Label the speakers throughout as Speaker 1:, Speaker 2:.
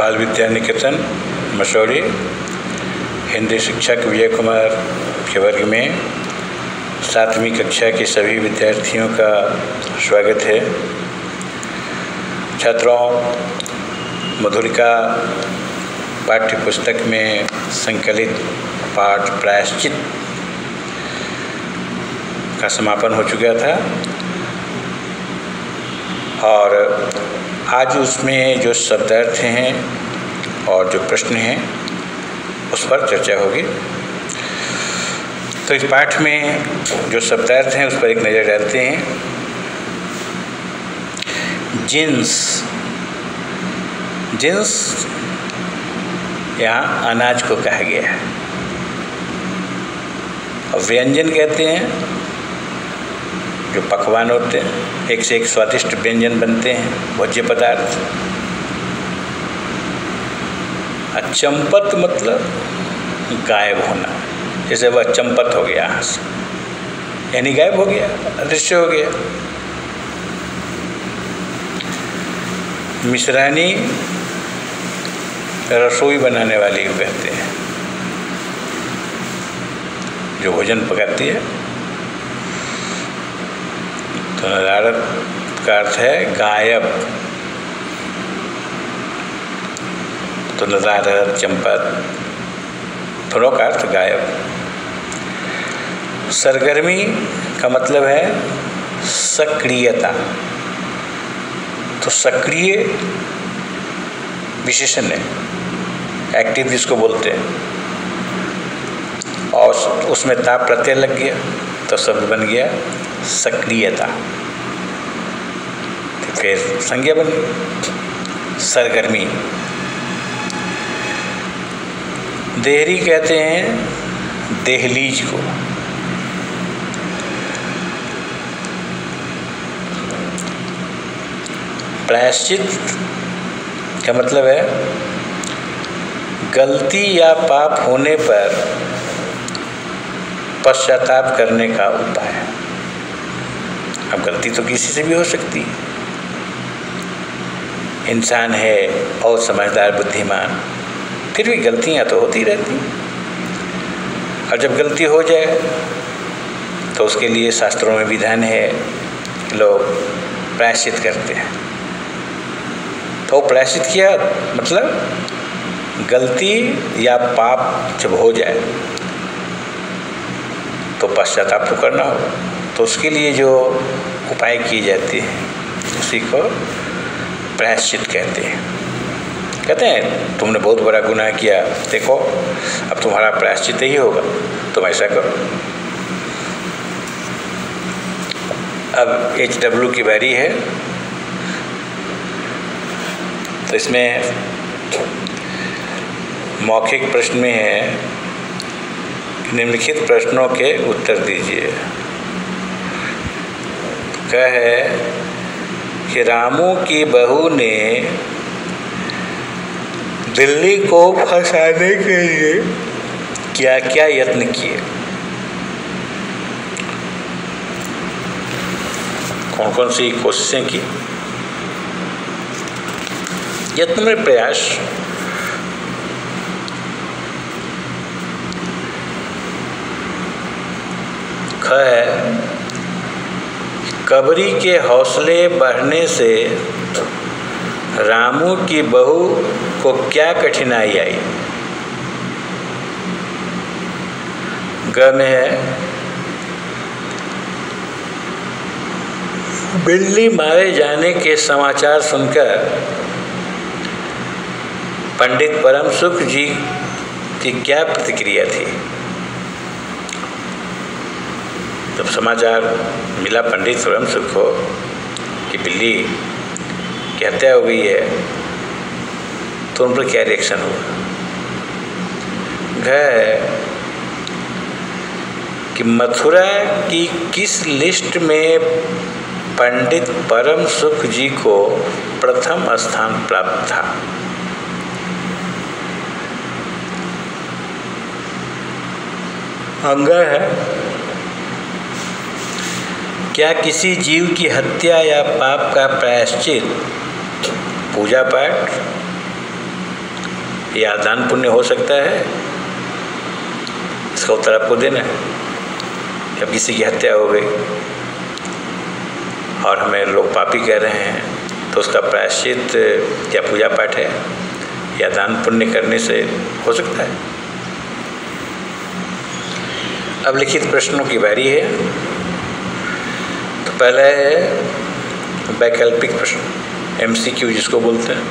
Speaker 1: बाल विद्या निकेतन मसौरी हिंदी शिक्षक विजय कुमार के वर्ग में 7वीं कक्षा के सभी विद्यार्थियों का स्वागत है। छात्रों, मधुरिका पाठ्य पुस्तक में संकलित पाठ प्रायश्चित का समापन हो चुका था और आज उसमें जो शब्दार्थ हैं और जो प्रश्न हैं उस पर चर्चा होगी। तो इस पाठ में जो शब्दार्थ हैं उस पर एक नज़र डालते हैं। जिन्स यहाँ अनाज को कहा गया है और व्यंजन कहते हैं जो पकवान होते हैं, एक से एक स्वादिष्ट व्यंजन बनते हैं, भोज्य पदार्थ। अचंपत मतलब गायब होना, जैसे वह चंपत हो गया यहाँ से, यानी गायब हो गया, अदृश्य हो गया। मिश्रानी रसोई बनाने वाली को कहते हैं, जो भोजन पकाती है। तो नदारत का अर्थ है गायब। तो नदारत, चंपत, दोनों का अर्थ गायब। सरगर्मी का मतलब है सक्रियता। तो सक्रिय विशेषण है, एक्टिव जिसको बोलते हैं, और उसमें ता प्रत्यय लग गया तो शब्द बन गया सक्रियता। तो फिर संज्ञा बन गई सरगर्मी। देहरी कहते हैं देहलीज को। प्रायश्चित का मतलब है गलती या पाप होने पर पश्चाताप करने का उपाय। अब गलती तो किसी से भी हो सकती है, इंसान है और समझदार बुद्धिमान, फिर भी गलतियां तो होती रहती हैं। और जब गलती हो जाए तो उसके लिए शास्त्रों में विधान है, लोग प्रायश्चित करते हैं। तो प्रायश्चित किया मतलब गलती या पाप जब हो जाए तो पश्चाताप तो करना हो, तो उसके लिए जो उपाय किए जाते हैं उसी को प्रायश्चित कहते हैं। कहते हैं तुमने बहुत बड़ा गुनाह किया, देखो अब तुम्हारा प्रायश्चित ही होगा, तुम ऐसा करो। अब HW की बारी है। तो इसमें मौखिक प्रश्न में है निम्नलिखित प्रश्नों के उत्तर दीजिए। क्या है कि रामू की बहू ने बिल्ली को फंसाने के लिए क्या क्या यत्न किए? कौन कौन सी कोशिशें की? यत्न में प्रयास। ख है कबरी के हौसले बढ़ने से रामू की बहू को क्या कठिनाई आई? ग में है बिल्ली मारे जाने के समाचार सुनकर पंडित परम सुख जी की क्या प्रतिक्रिया थी? जब समाचार मिला पंडित परम सुख को कि बिल्ली की हत्या हो गई है, तो उन पर क्या रिएक्शन हुआ? है कि मथुरा की किस लिस्ट में पंडित परम सुख जी को प्रथम स्थान प्राप्त था? अंग है क्या किसी जीव की हत्या या पाप का प्रायश्चित पूजा पाठ यह दान पुण्य हो सकता है? इसका उत्तर आपको देना है। जब किसी की हत्या हो गई और हमें लोग पापी कह रहे हैं, तो उसका प्रायश्चित या पूजा पाठ है या दान पुण्य करने से हो सकता है? अब लिखित प्रश्नों की बारी है। तो पहला है वैकल्पिक प्रश्न, MCQ जिसको बोलते हैं।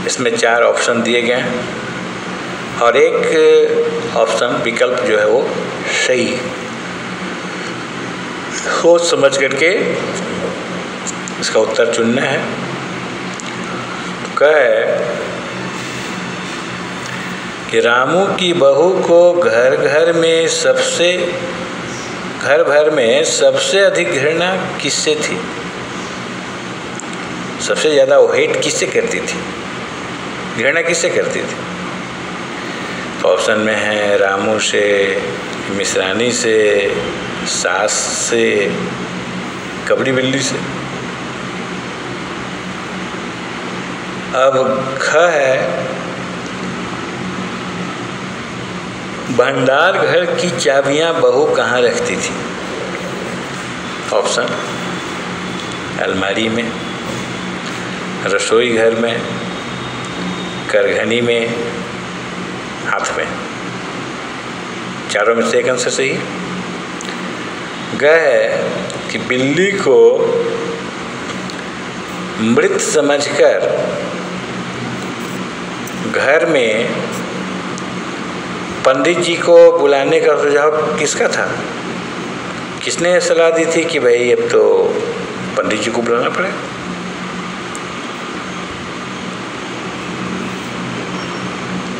Speaker 1: इसमें 4 ऑप्शन दिए गए हैं और एक ऑप्शन विकल्प जो है वो सही है। सोच समझ करके इसका उत्तर चुनना है। तो क्या है कि रामू की बहू को घर भर में सबसे अधिक घृणा किससे थी? सबसे ज़्यादा वो हेट किससे करती थी, घृणा किससे करती थी? तो ऑप्शन में है रामू से, मिश्रानी से, सास से, कबरी बिल्ली से। अब ख है भंडार घर की चाबियां बहू कहाँ रखती थी? ऑप्शन अलमारी में, रसोई घर में, करघनी में, हाथ में। चारों में से एक आंसर सही। ग है कि बिल्ली को मृत समझकर घर में पंडित जी को बुलाने का सुझाव किसका था? किसने सलाह दी थी कि भाई अब तो पंडित जी को बुलाना पड़े?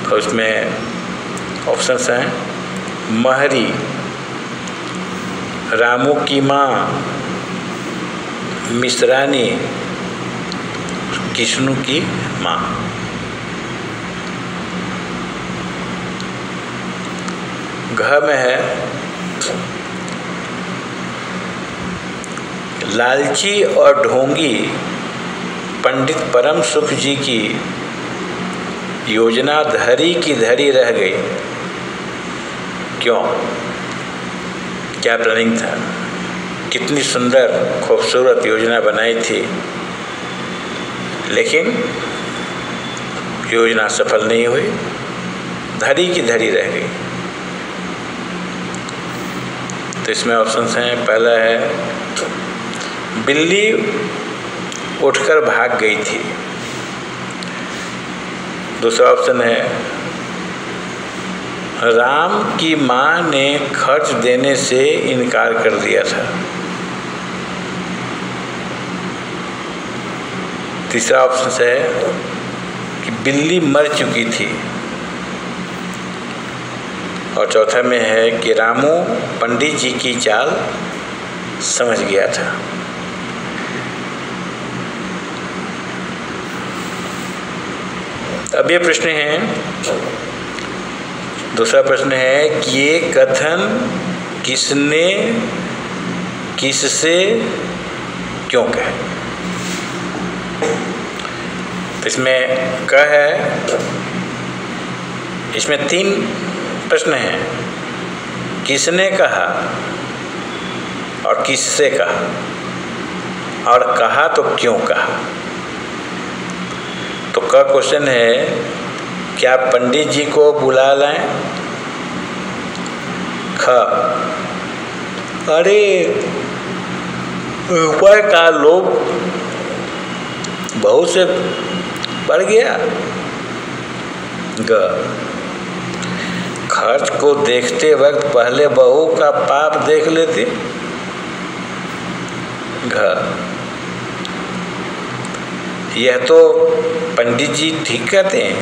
Speaker 1: तो इसमें ऑप्शंस हैं महरी, रामू की माँ, मिश्रानी, किशनु की माँ। घ में है लालची और ढोंगी पंडित परम सुख जी की योजना धरी की धरी रह गई। क्यों? क्या प्लानिंग था? कितनी सुंदर खूबसूरत योजना बनाई थी, लेकिन योजना सफल नहीं हुई, धरी की धरी रह गई। तो इसमें ऑप्शंस हैं, पहला है बिल्ली उठकर भाग गई थी। दूसरा ऑप्शन है राम की माँ ने खर्च देने से इनकार कर दिया था। तीसरा ऑप्शन है कि बिल्ली मर चुकी थी। और चौथा में है कि रामू पंडित जी की चाल समझ गया था। अब ये प्रश्न है, दूसरा प्रश्न है कि ये कथन किसने किससे क्यों कहा? इसमें क्या है, इसमें 3 प्रश्न हैं। किसने कहा और किससे कहा और कहा तो क्यों कहा? तो का क्वेश्चन है क्या पंडित जी को बुला लाएं? ख अरे रुपये का लोभ बहू से बढ़ गया। ग खर्च को देखते वक्त पहले बहू का पाप देख लेते। घ यह तो पंडित जी ठीक कहते हैं,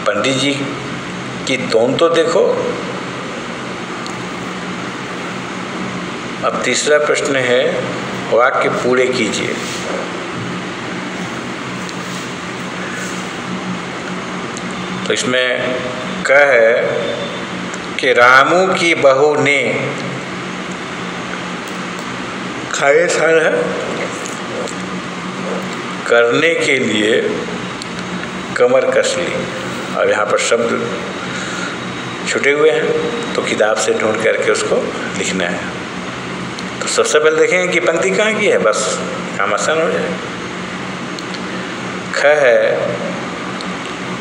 Speaker 1: पंडित जी की टोन तो देखो। अब तीसरा प्रश्न है, वाक्य पूरे कीजिए। तो इसमें क्या है कि रामू की बहू ने खाए साल है करने के लिए कमर कस ली। और यहाँ पर शब्द छुटे हुए हैं, तो किताब से ढूंढ करके उसको लिखना है। तो सबसे पहले देखेंगे कि पंक्ति कहाँ की है, बस काम आसान हो जाए। ख है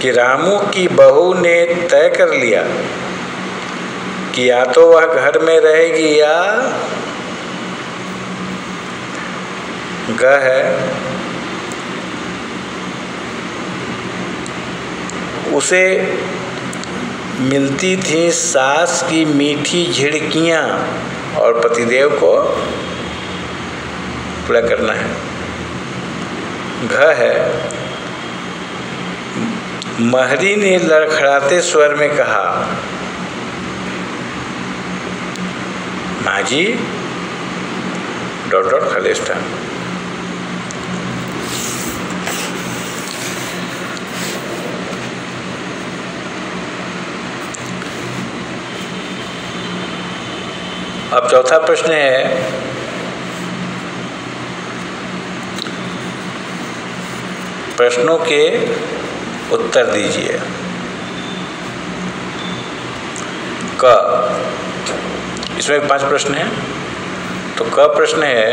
Speaker 1: कि रामू की बहू ने तय कर लिया कि या तो वह घर में रहेगी या। ग है उसे मिलती थी सास की मीठी झिड़कियाँ और पतिदेव को पूरा करना है। घ है महरी ने लड़खड़ाते स्वर में कहा, माँ जी डॉट डॉट खालिस्तान। अब चौथा प्रश्न है, प्रश्नों के उत्तर दीजिए। क, इसमें 5 प्रश्न हैं। तो क प्रश्न है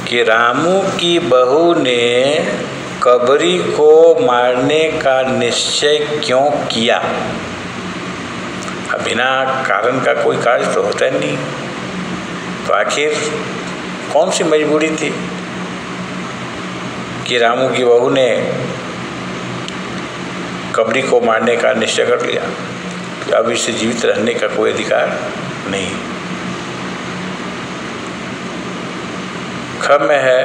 Speaker 1: कि रामू की बहू ने कबरी को मारने का निश्चय क्यों किया। बिना कारण का कोई कार्य तो होता ही नहीं, तो आखिर कौन सी मजबूरी थी कि रामू की बहू ने कबरी को मारने का निश्चय कर लिया कि अब इसे जीवित रहने का कोई अधिकार नहीं। ख में है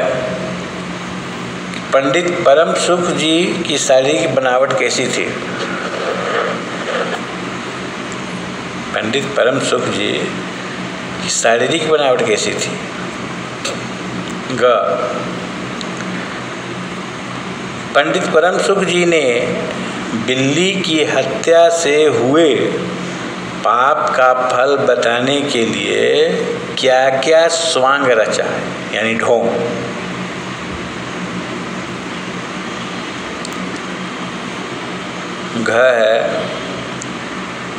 Speaker 1: पंडित परम सुख जी की शारीरिक बनावट कैसी थी। पंडित परम सुख जी की शारीरिक बनावट कैसी थी। ग, पंडित परम सुख जी ने बिल्ली की हत्या से हुए पाप का फल बताने के लिए क्या क्या स्वांग रचा है, यानी ढोंग। घ है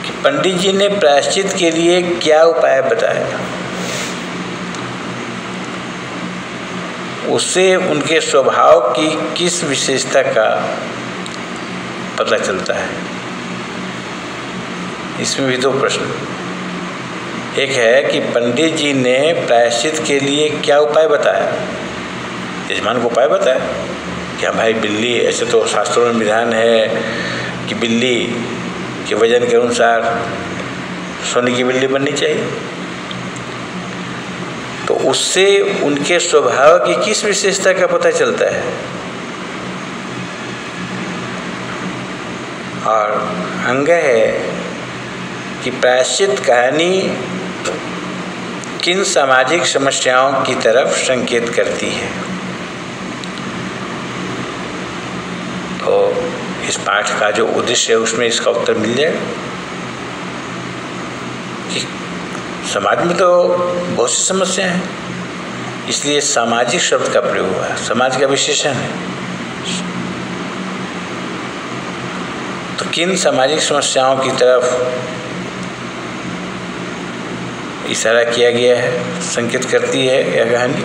Speaker 1: कि पंडित जी ने प्रायश्चित के लिए क्या उपाय बताया, उससे उनके स्वभाव की किस विशेषता का पता चलता है। इसमें भी 2 प्रश्न। एक है कि पंडित जी ने प्रायश्चित के लिए क्या उपाय बताया, यजमान को उपाय बताया कि हाँ भाई बिल्ली, ऐसे तो शास्त्रों में विधान है कि बिल्ली के वजन के अनुसार सोने की बिल्ली बननी चाहिए। तो उससे उनके स्वभाव की किस विशेषता का पता चलता है। और अंग है कि प्रायश्चित कहानी किन सामाजिक समस्याओं की तरफ संकेत करती है। तो इस पाठ का जो उद्देश्य है उसमें इसका उत्तर मिल जाए कि समाज में तो बहुत सी समस्याएं हैं, इसलिए सामाजिक शब्द का प्रयोग हुआ है, समाज का विशेषण है। तो किन सामाजिक समस्याओं की तरफ इशारा किया गया है, संकेत करती है यह कहानी।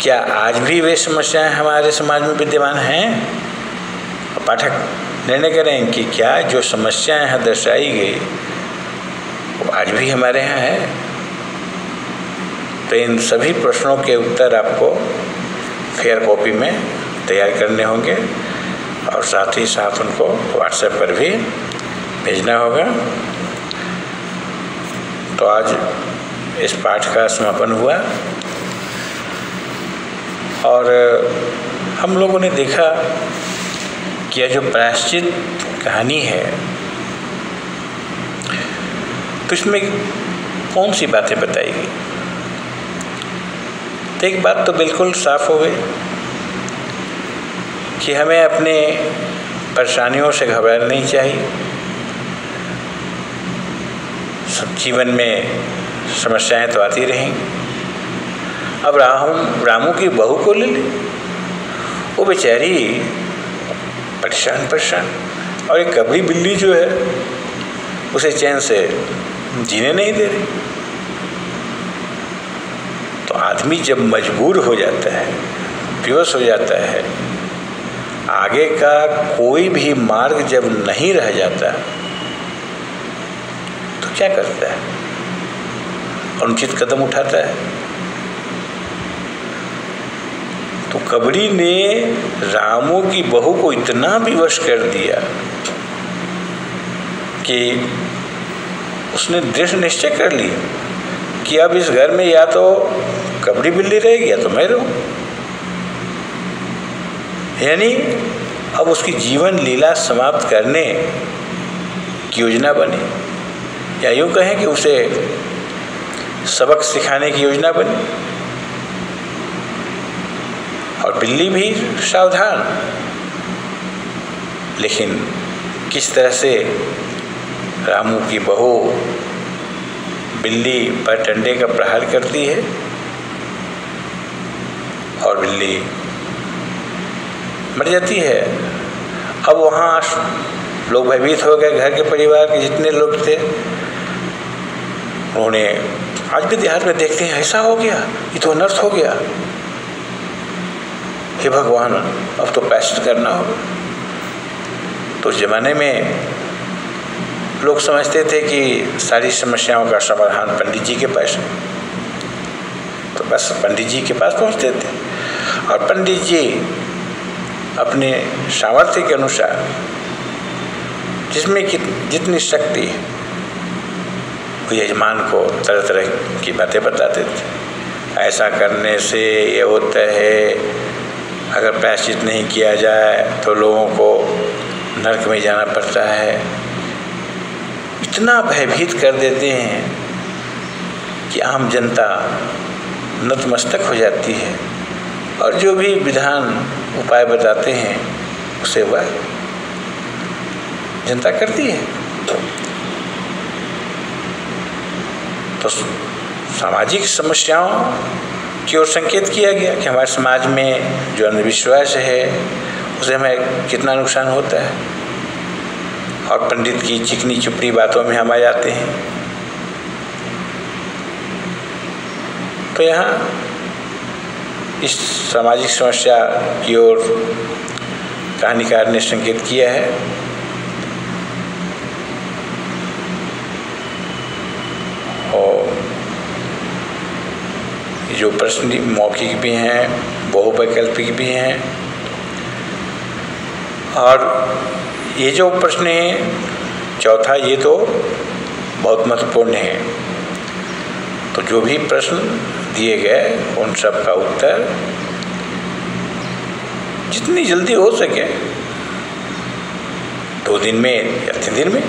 Speaker 1: क्या आज भी वे समस्याएं हमारे समाज में विद्यमान हैं? पाठक निर्णय करें कि क्या जो समस्याएं यहाँ दर्शाई गई वो आज भी हमारे यहाँ है। तो इन सभी प्रश्नों के उत्तर आपको फेयर कॉपी में तैयार करने होंगे और साथ ही साथ उनको व्हाट्सएप पर भी भेजना होगा। तो आज इस पाठ का समापन हुआ और हम लोगों ने देखा कि यह जो प्रायश्चित कहानी है तो इसमें कौन सी बातें बताई गई। तो एक बात तो बिल्कुल साफ हो गई कि हमें अपने परेशानियों से घबराना नहीं चाहिए। सब जीवन में समस्याएं तो आती रहेंगी। अब रामू की बहू को ले ले, वो बेचारी परेशान परेशान। और एक कबरी बिल्ली जो है उसे चैन से जीने नहीं दे रही। तो आदमी जब मजबूर हो जाता है, विवश हो जाता है, आगे का कोई भी मार्ग जब नहीं रह जाता तो क्या करता है? अनुचित कदम उठाता है। तो कबरी ने रामू की बहू को इतना विवश कर दिया कि उसने दृढ़ निश्चय कर लिया कि अब इस घर में या तो कबरी बिल्ली रहेगी या तो मैं रहूं। यानी अब उसकी जीवन लीला समाप्त करने की योजना बनी, या यूं कहें कि उसे सबक सिखाने की योजना बनी। और बिल्ली भी सावधान, लेकिन किस तरह से रामू की बहू बिल्ली पर डंडे का प्रहार करती है और बिल्ली मर जाती है। अब वहाँ लोग भयभीत हो गए, घर के परिवार के जितने लोग थे। उन्होंने आज भी देहात में देखते हैं ऐसा हो गया, ये तो अनर्थ हो गया, हे भगवान अब तो प्रायश्चित करना होगा। तो उस जमाने में लोग समझते थे कि सारी समस्याओं का समाधान पंडित जी के पास है, तो बस पंडित जी के पास पहुंचते थे और पंडित जी अपने सामर्थ्य के अनुसार जिसमें जितनी शक्ति है वो यजमान को तरह तरह की बातें बताते थे। ऐसा करने से ये होता है, अगर प्रायश्चित नहीं किया जाए तो लोगों को नरक में जाना पड़ता है। इतना भयभीत कर देते हैं कि आम जनता नतमस्तक हो जाती है और जो भी विधान उपाय बताते हैं उसे वह जनता करती है। तो सामाजिक समस्याओं की ओर संकेत किया गया कि हमारे समाज में जो अंधविश्वास है उसे हमें कितना नुकसान होता है, और पंडित की चिकनी चुपड़ी बातों में हम आ जाते हैं। तो यहाँ इस सामाजिक समस्या की ओर कहानीकार ने संकेत किया है। और जो प्रश्न मौखिक भी हैं, बहुवैकल्पिक भी हैं, और ये जो प्रश्न है चौथा, ये तो बहुत महत्वपूर्ण है। तो जो भी प्रश्न दिए गए उन सब का उत्तर जितनी जल्दी हो सके 2 दिन में या 3 दिन में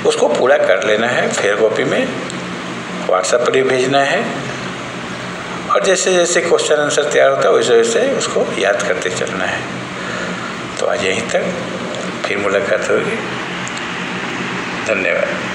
Speaker 1: उसको पूरा कर लेना है। फेयर कॉपी में व्हाट्सएप पर भी भेजना है, और जैसे जैसे क्वेश्चन आंसर तैयार होता है वैसे वैसे उसको याद करते चलना है। तो आज यहीं तक, फिर मुलाकात होगी। धन्यवाद।